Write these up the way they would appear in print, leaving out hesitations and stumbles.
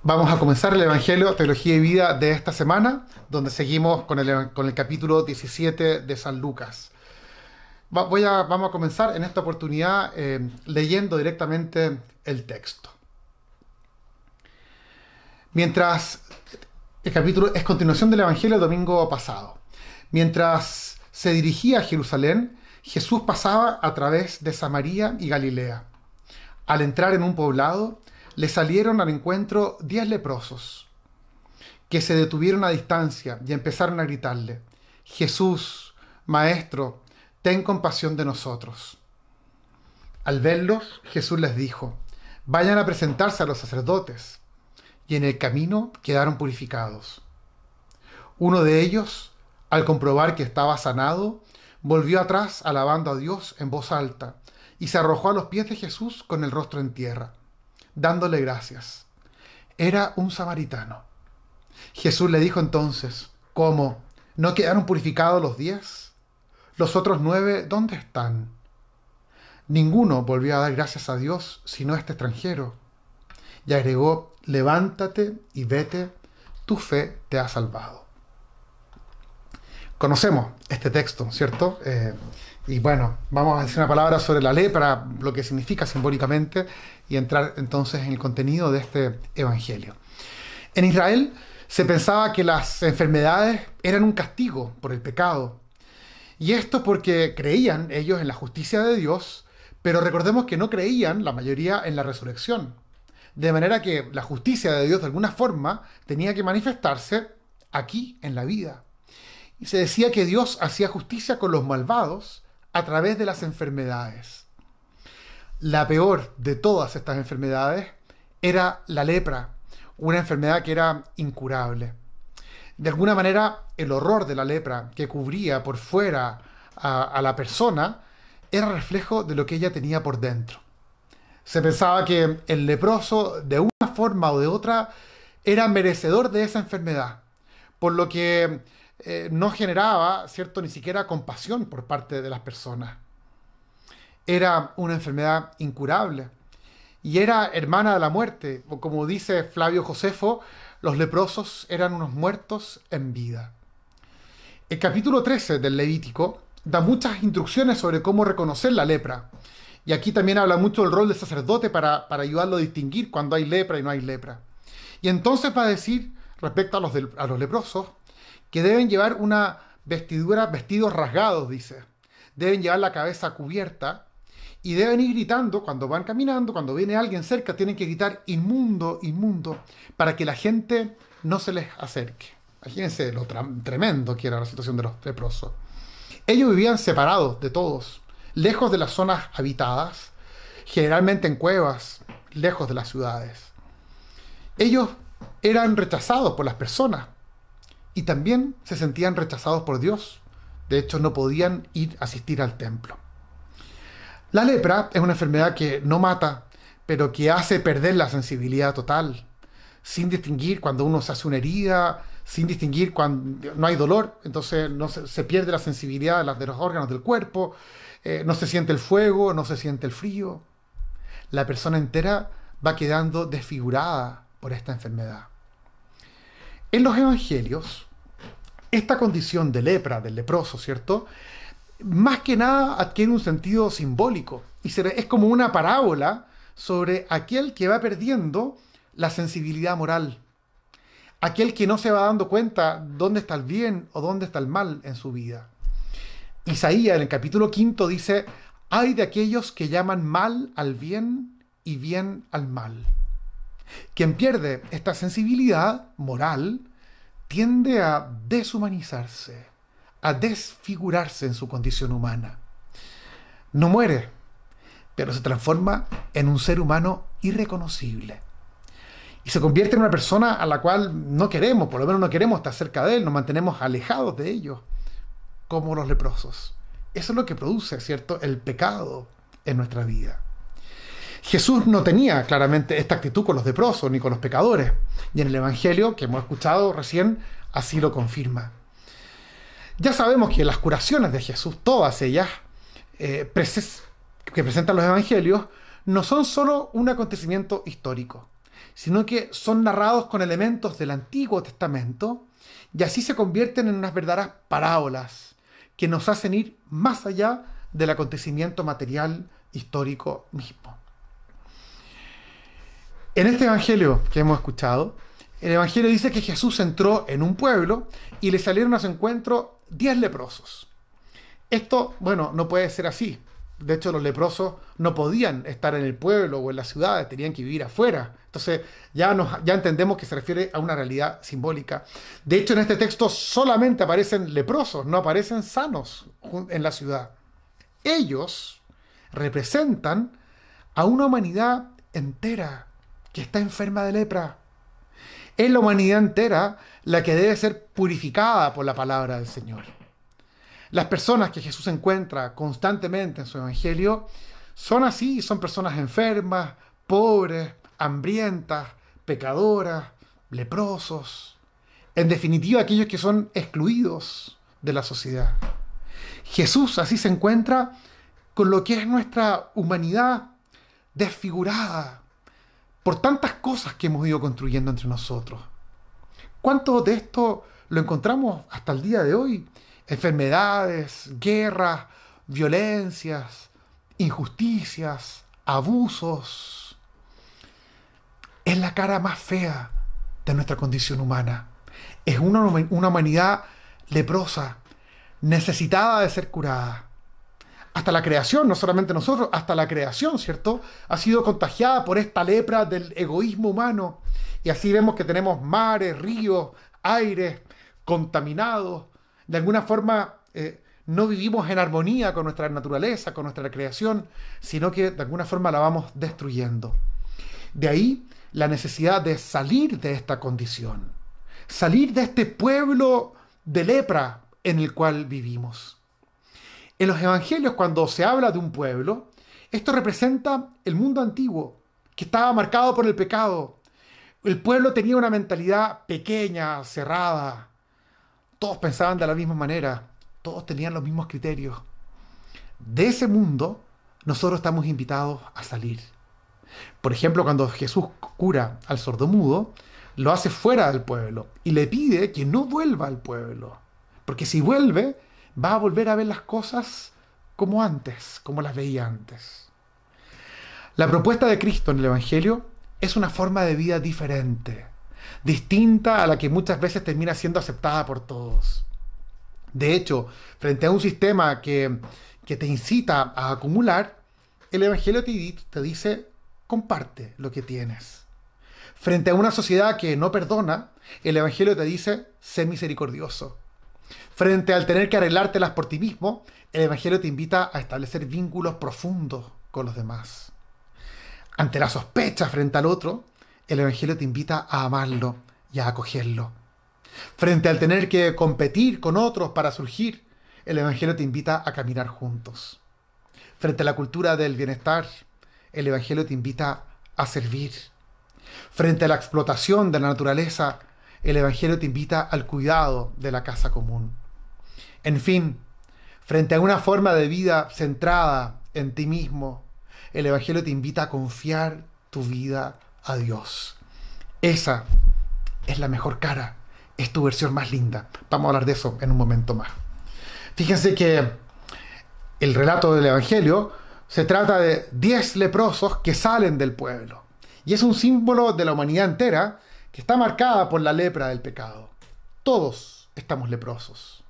Vamos a comenzar el Evangelio, Teología y Vida de esta semana, donde seguimos con el capítulo 17 de San Lucas. Vamos a comenzar en esta oportunidad leyendo directamente el texto. Mientras el capítulo es continuación del Evangelio del domingo pasado. Mientras se dirigía a Jerusalén, Jesús pasaba a través de Samaria y Galilea. Al entrar en un poblado, le salieron al encuentro 10 leprosos, que se detuvieron a distancia y empezaron a gritarle: Jesús, Maestro, ten compasión de nosotros. Al verlos, Jesús les dijo: vayan a presentarse a los sacerdotes. Y en el camino quedaron purificados. Uno de ellos, al comprobar que estaba sanado, volvió atrás alabando a Dios en voz alta y se arrojó a los pies de Jesús con el rostro en tierra, dándole gracias. Era un samaritano. Jesús le dijo entonces: ¿cómo? ¿No quedaron purificados los 10? ¿Los otros 9 dónde están? Ninguno volvió a dar gracias a Dios sino este extranjero. Y agregó: levántate y vete, tu fe te ha salvado. Conocemos este texto, ¿cierto? Y bueno, vamos a decir una palabra sobre la lepra, lo que significa simbólicamente, y entrar entonces en el contenido de este evangelio. En Israel se pensaba que las enfermedades eran un castigo por el pecado. Y esto porque creían ellos en la justicia de Dios, pero recordemos que no creían la mayoría en la resurrección. De manera que la justicia de Dios de alguna forma tenía que manifestarse aquí en la vida. Y se decía que Dios hacía justicia con los malvados a través de las enfermedades. La peor de todas estas enfermedades era la lepra, una enfermedad que era incurable. De alguna manera, el horror de la lepra que cubría por fuera a la persona era reflejo de lo que ella tenía por dentro. Se pensaba que el leproso, de una forma o de otra, era merecedor de esa enfermedad, por lo que no generaba, ¿cierto?, ni siquiera compasión por parte de las personas. Era una enfermedad incurable y era hermana de la muerte, o como dice Flavio Josefo, los leprosos eran unos muertos en vida. El capítulo 13 del Levítico da muchas instrucciones sobre cómo reconocer la lepra. Y aquí también habla mucho del rol del sacerdote para ayudarlo a distinguir cuando hay lepra y no hay lepra. Y entonces va a decir, respecto a los leprosos, que deben llevar una vestidura, vestidos rasgados, dice. Deben llevar la cabeza cubierta y deben ir gritando cuando van caminando, cuando viene alguien cerca, tienen que gritar: inmundo, inmundo, para que la gente no se les acerque. Imagínense lo tremendo que era la situación de los leprosos. Ellos vivían separados de todos, lejos de las zonas habitadas, generalmente en cuevas, lejos de las ciudades. Ellos eran rechazados por las personas y también se sentían rechazados por Dios. De hecho, no podían ir a asistir al templo. La lepra es una enfermedad que no mata, pero que hace perder la sensibilidad total, sin distinguir cuando uno se hace una herida, sin distinguir cuando no hay dolor, entonces no se pierde la sensibilidad de los órganos del cuerpo. No se siente el fuego, no se siente el frío. La persona entera va quedando desfigurada por esta enfermedad. En los evangelios, esta condición de lepra, del leproso, ¿cierto?, más que nada adquiere un sentido simbólico. Y es como una parábola sobre aquel que va perdiendo la sensibilidad moral. Aquel que no se va dando cuenta dónde está el bien o dónde está el mal en su vida. Isaías en el capítulo 5 dice: ay de aquellos que llaman mal al bien y bien al mal. Quien pierde esta sensibilidad moral tiende a deshumanizarse, a desfigurarse en su condición humana. No muere, pero se transforma en un ser humano irreconocible. Y se convierte en una persona a la cual no queremos, por lo menos no queremos estar cerca de él, nos mantenemos alejados de ellos, como los leprosos. Eso es lo que produce, ¿cierto?, el pecado en nuestra vida. Jesús no tenía claramente esta actitud con los leprosos ni con los pecadores. Y en el Evangelio que hemos escuchado recién, así lo confirma. Ya sabemos que las curaciones de Jesús, todas ellas, que presentan los Evangelios, no son solo un acontecimiento histórico, sino que son narrados con elementos del Antiguo Testamento y así se convierten en unas verdaderas parábolas que nos hacen ir más allá del acontecimiento material histórico mismo. En este evangelio que hemos escuchado, el evangelio dice que Jesús entró en un pueblo y le salieron a su encuentro 10 leprosos. Esto, bueno, no puede ser así. De hecho, los leprosos no podían estar en el pueblo o en las ciudades, tenían que vivir afuera. Entonces, ya entendemos que se refiere a una realidad simbólica. De hecho, en este texto solamente aparecen leprosos, no aparecen sanos en la ciudad. Ellos representan a una humanidad entera que está enferma de lepra. Es la humanidad entera la que debe ser purificada por la palabra del Señor. Las personas que Jesús encuentra constantemente en su evangelio son así, son personas enfermas, pobres, hambrientas, pecadoras, leprosos. En definitiva, aquellos que son excluidos de la sociedad. Jesús así se encuentra con lo que es nuestra humanidad desfigurada por tantas cosas que hemos ido construyendo entre nosotros. ¿Cuánto de esto lo encontramos hasta el día de hoy? Enfermedades, guerras, violencias, injusticias, abusos. Es la cara más fea de nuestra condición humana. Es una humanidad leprosa, necesitada de ser curada. Hasta la creación, no solamente nosotros, hasta la creación, ¿cierto? Ha sido contagiada por esta lepra del egoísmo humano. Y así vemos que tenemos mares, ríos, aires contaminados. De alguna forma no vivimos en armonía con nuestra naturaleza, con nuestra creación, sino que de alguna forma la vamos destruyendo. De ahí la necesidad de salir de esta condición, salir de este pueblo de lepra en el cual vivimos. En los evangelios, cuando se habla de un pueblo, esto representa el mundo antiguo, que estaba marcado por el pecado. El pueblo tenía una mentalidad pequeña, cerrada. Todos pensaban de la misma manera, todos tenían los mismos criterios. De ese mundo, nosotros estamos invitados a salir. Por ejemplo, cuando Jesús cura al sordomudo, lo hace fuera del pueblo y le pide que no vuelva al pueblo. Porque si vuelve, va a volver a ver las cosas como antes, como las veía antes. La propuesta de Cristo en el Evangelio es una forma de vida diferente, distinta a la que muchas veces termina siendo aceptada por todos. De hecho, frente a un sistema que te incita a acumular, el Evangelio te dice, comparte lo que tienes. Frente a una sociedad que no perdona, el Evangelio te dice, sé misericordioso. Frente al tener que arreglártelas por ti mismo, el Evangelio te invita a establecer vínculos profundos con los demás. Ante la sospecha frente al otro, el Evangelio te invita a amarlo y a acogerlo. Frente al tener que competir con otros para surgir, el Evangelio te invita a caminar juntos. Frente a la cultura del bienestar, el Evangelio te invita a servir. Frente a la explotación de la naturaleza, el Evangelio te invita al cuidado de la casa común. En fin, frente a una forma de vida centrada en ti mismo, el Evangelio te invita a confiar tu vida a Dios. Esa es la mejor cara, es tu versión más linda. Vamos a hablar de eso en un momento más. Fíjense que el relato del Evangelio se trata de 10 leprosos que salen del pueblo. Y es un símbolo de la humanidad entera que está marcada por la lepra del pecado. Todos estamos leprosos.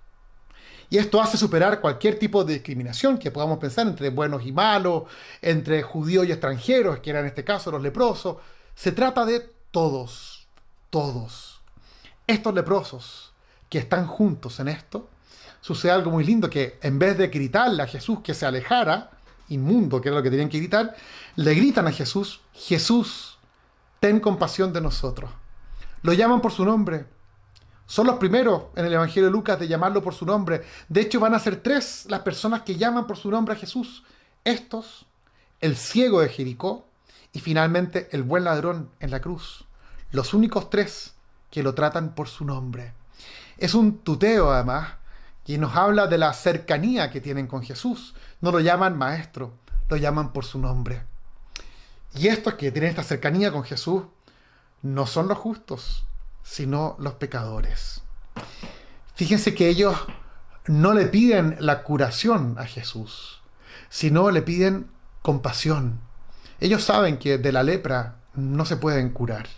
Y esto hace superar cualquier tipo de discriminación que podamos pensar entre buenos y malos, entre judíos y extranjeros, que eran en este caso los leprosos. Se trata de todos, todos. Estos leprosos que están juntos en esto, sucede algo muy lindo, que en vez de gritarle a Jesús que se alejara, inmundo, que era lo que tenían que gritar, le gritan a Jesús, Jesús, ten compasión de nosotros. Lo llaman por su nombre. Son los primeros en el Evangelio de Lucas de llamarlo por su nombre. De hecho, van a ser 3 las personas que llaman por su nombre a Jesús. Estos, el ciego de Jericó y finalmente el buen ladrón en la cruz. Los únicos 3 que lo tratan por su nombre. Es un tuteo, además, que nos habla de la cercanía que tienen con Jesús. No lo llaman maestro, lo llaman por su nombre. Y estos que tienen esta cercanía con Jesús no son los justos, sino los pecadores. Fíjense que ellos no le piden la curación a Jesús, sino le piden compasión. Ellos saben que de la lepra no se pueden curar.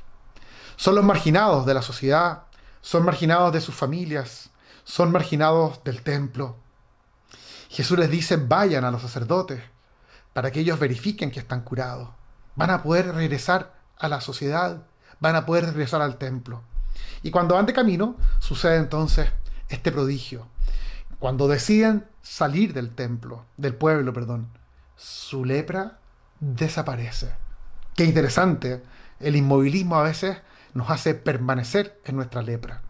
Son los marginados de la sociedad, son marginados de sus familias, son marginados del templo. Jesús les dice, vayan a los sacerdotes para que ellos verifiquen que están curados. Van a poder regresar a la sociedad, van a poder regresar al templo. Y cuando van de camino, sucede entonces este prodigio. Cuando deciden salir del templo, del pueblo, perdón, su lepra desaparece. Qué interesante, el inmovilismo a veces nos hace permanecer en nuestra lepra.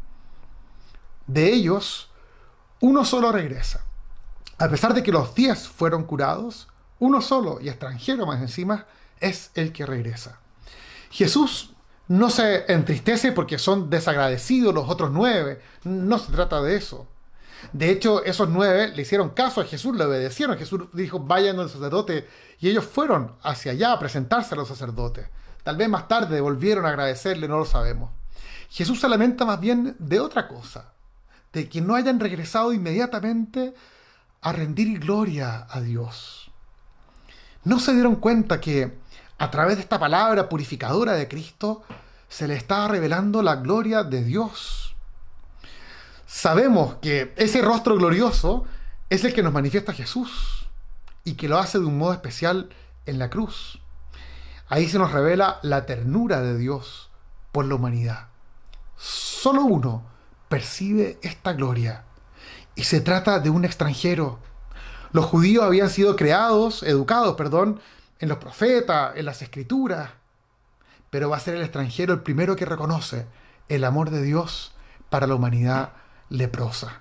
De ellos, uno solo regresa. A pesar de que los 10 fueron curados, uno solo, y extranjero más encima, es el que regresa. Jesús no se entristece porque son desagradecidos los otros 9. No se trata de eso. De hecho, esos 9 le hicieron caso a Jesús, le obedecieron. Jesús dijo, vayan al sacerdote. Y ellos fueron hacia allá a presentarse a los sacerdotes. Tal vez más tarde volvieron a agradecerle, no lo sabemos. Jesús se lamenta más bien de otra cosa. De que no hayan regresado inmediatamente a rendir gloria a Dios. No se dieron cuenta que a través de esta palabra purificadora de Cristo se le estaba revelando la gloria de Dios. Sabemos que ese rostro glorioso es el que nos manifiesta Jesús y que lo hace de un modo especial en la cruz. Ahí se nos revela la ternura de Dios por la humanidad. Solo uno percibe esta gloria y se trata de un extranjero. Los judíos habían sido educados, en los profetas, en las escrituras, pero va a ser el extranjero el primero que reconoce el amor de Dios para la humanidad leprosa.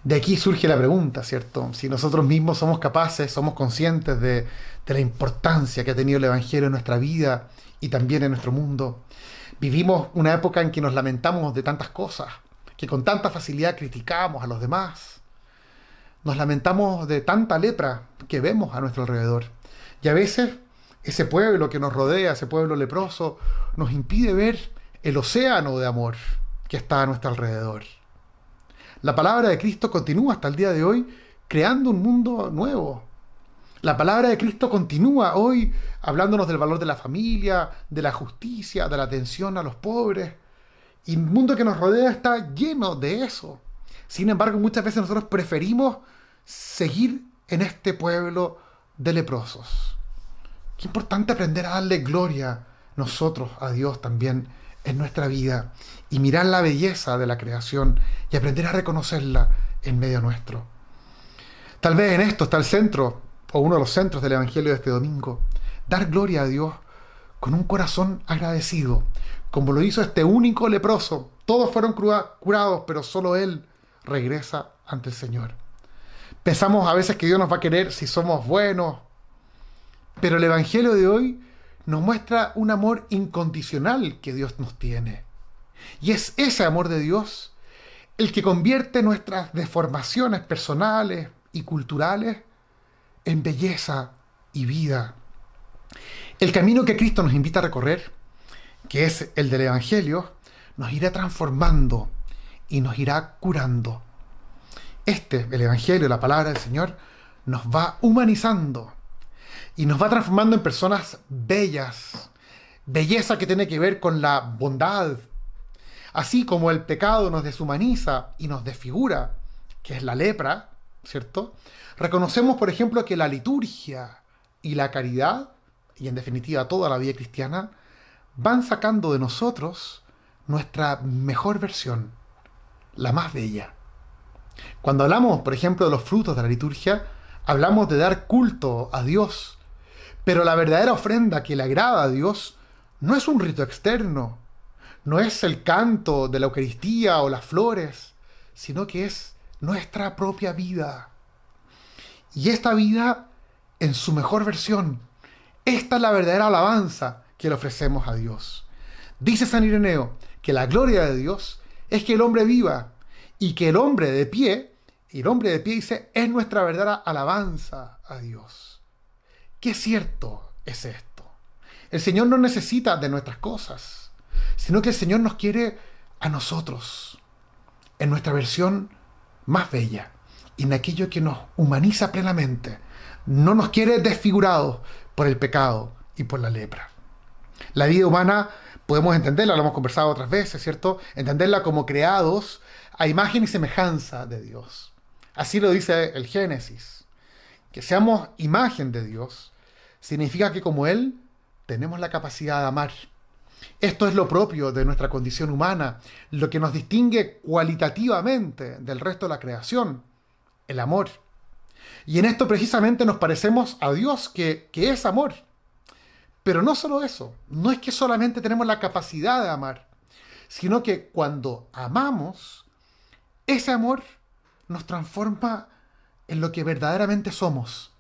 De aquí surge la pregunta, ¿cierto? Si nosotros mismos somos capaces, somos conscientes de la importancia que ha tenido el Evangelio en nuestra vida y también en nuestro mundo. Vivimos una época en que nos lamentamos de tantas cosas, que con tanta facilidad criticamos a los demás. Nos lamentamos de tanta lepra que vemos a nuestro alrededor. Y a veces ese pueblo que nos rodea, ese pueblo leproso, nos impide ver el océano de amor que está a nuestro alrededor. La palabra de Cristo continúa hasta el día de hoy creando un mundo nuevo. La palabra de Cristo continúa hoy hablándonos del valor de la familia, de la justicia, de la atención a los pobres. Y el mundo que nos rodea está lleno de eso. Sin embargo, muchas veces nosotros preferimos seguir en este pueblo de leprosos. Qué importante aprender a darle gloria nosotros a Dios también en nuestra vida y mirar la belleza de la creación y aprender a reconocerla en medio nuestro. Tal vez en esto está el centro o uno de los centros del Evangelio de este domingo. Dar gloria a Dios con un corazón agradecido, como lo hizo este único leproso. Todos fueron curados, pero solo él regresa ante el Señor. Pensamos a veces que Dios nos va a querer si somos buenos, pero el Evangelio de hoy nos muestra un amor incondicional que Dios nos tiene. Y es ese amor de Dios el que convierte nuestras deformaciones personales y culturales en belleza y vida. El camino que Cristo nos invita a recorrer, que es el del Evangelio, nos irá transformando y nos irá curando. El Evangelio, la palabra del Señor, nos va humanizando y nos va transformando en personas bellas. Belleza que tiene que ver con la bondad. Así como el pecado nos deshumaniza y nos desfigura, que es la lepra, ¿cierto? Reconocemos, por ejemplo, que la liturgia y la caridad, y en definitiva toda la vida cristiana, van sacando de nosotros nuestra mejor versión, la más bella. Cuando hablamos, por ejemplo, de los frutos de la liturgia, hablamos de dar culto a Dios, pero la verdadera ofrenda que le agrada a Dios no es un rito externo, no es el canto de la Eucaristía o las flores, sino que es nuestra propia vida. Y esta vida en su mejor versión, esta es la verdadera alabanza que le ofrecemos a Dios. Dice San Ireneo que la gloria de Dios es que el hombre viva y que el hombre de pie dice, es nuestra verdadera alabanza a Dios. Qué cierto es esto. El Señor no necesita de nuestras cosas. sino que el Señor nos quiere a nosotros, en nuestra versión más bella, y en aquello que nos humaniza plenamente. No nos quiere desfigurados por el pecado y por la lepra. La vida humana podemos entenderla, lo hemos conversado otras veces, ¿cierto? Entenderla como creados a imagen y semejanza de Dios. Así lo dice el Génesis. Que seamos imagen de Dios significa que como Él tenemos la capacidad de amar. Esto es lo propio de nuestra condición humana, lo que nos distingue cualitativamente del resto de la creación, el amor. Y en esto precisamente nos parecemos a Dios, que es amor. Pero no solo eso, no es que solamente tenemos la capacidad de amar, sino que cuando amamos, ese amor nos transforma en lo que verdaderamente somos.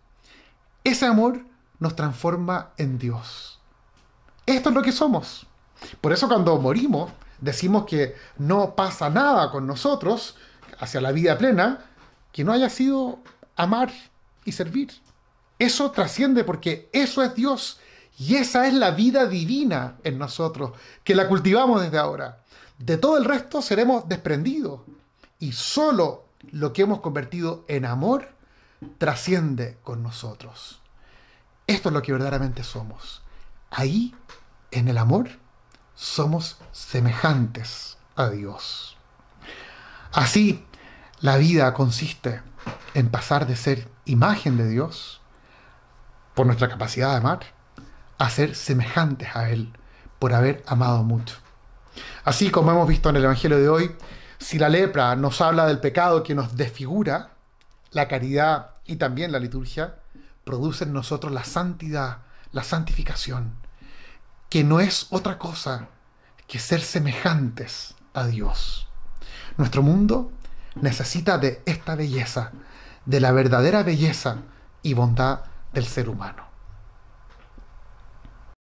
Ese amor nos transforma en Dios. Esto es lo que somos. Por eso cuando morimos, decimos que no pasa nada con nosotros hacia la vida plena que no haya sido amar y servir. Eso trasciende porque eso es Dios y esa es la vida divina en nosotros, que la cultivamos desde ahora. De todo el resto seremos desprendidos y solo lo que hemos convertido en amor trasciende con nosotros. Esto es lo que verdaderamente somos. Ahí, en el amor, somos semejantes a Dios. Así, la vida consiste en pasar de ser imagen de Dios, por nuestra capacidad de amar, a ser semejantes a Él, por haber amado mucho. Así como hemos visto en el Evangelio de hoy, si la lepra nos habla del pecado que nos desfigura, la caridad y también la liturgia producen en nosotros la santidad, la santificación, que no es otra cosa que ser semejantes a Dios. Nuestro mundo necesita de esta belleza, de la verdadera belleza y bondad del ser humano.